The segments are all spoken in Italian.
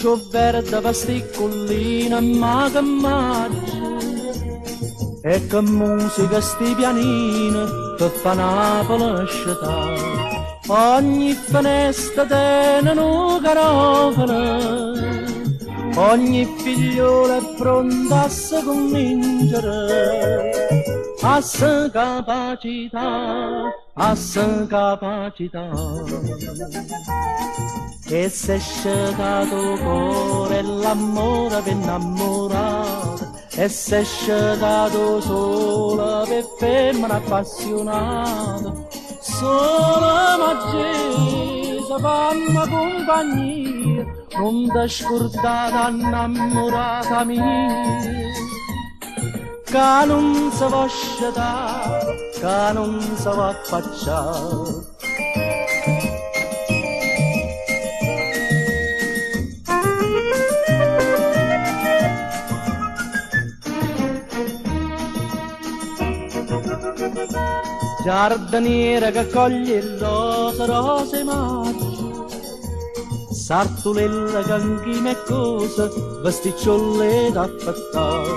giù verde pasticcolina, ma che maggio, e che musica sti pianini che fa Napoli sciatare. Ogni finestra tiene un garofano, ogni figliola è pronta a se convincere, a se capacità, a se capacità. E se esce da tuo cuore l'amore per innamorare, e se esce da tuo sole per femmina appassionata, solo Maggese fanno compagnia, non ti scordare innamorata mia, che non si va sciatare, che non si va affacciare. Giardiniera che coglie rose, rose maggio, sartulella che anch'ime cose, vesticciole da affettare,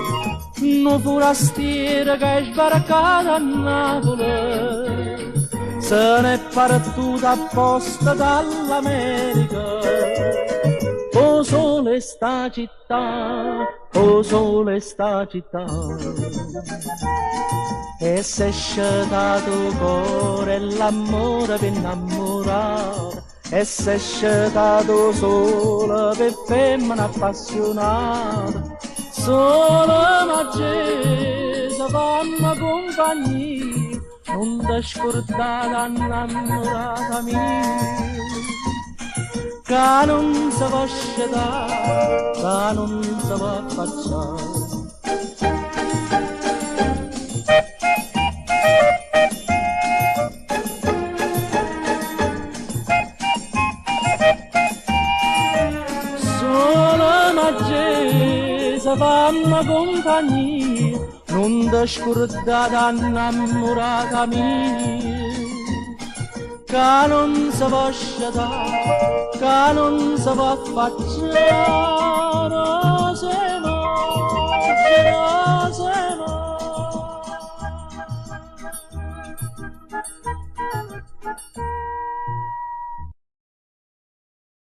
no forastiera che è sbaraccata a Napoli, se n'è partita apposta dall'America. O sole sta città, o sole sta città, e se esce da tuo cuore l'amore per innamorare, e se esce da tuo sole per femmina appassionata, solo Maggese fanno compagnia, non ti scordare innamorata mia, che non si va sciatare, che non si va affacciare. Maggese fanno compagnia, non ti scordare innamorata mia, che non si va sciatare, che non si va affacciare.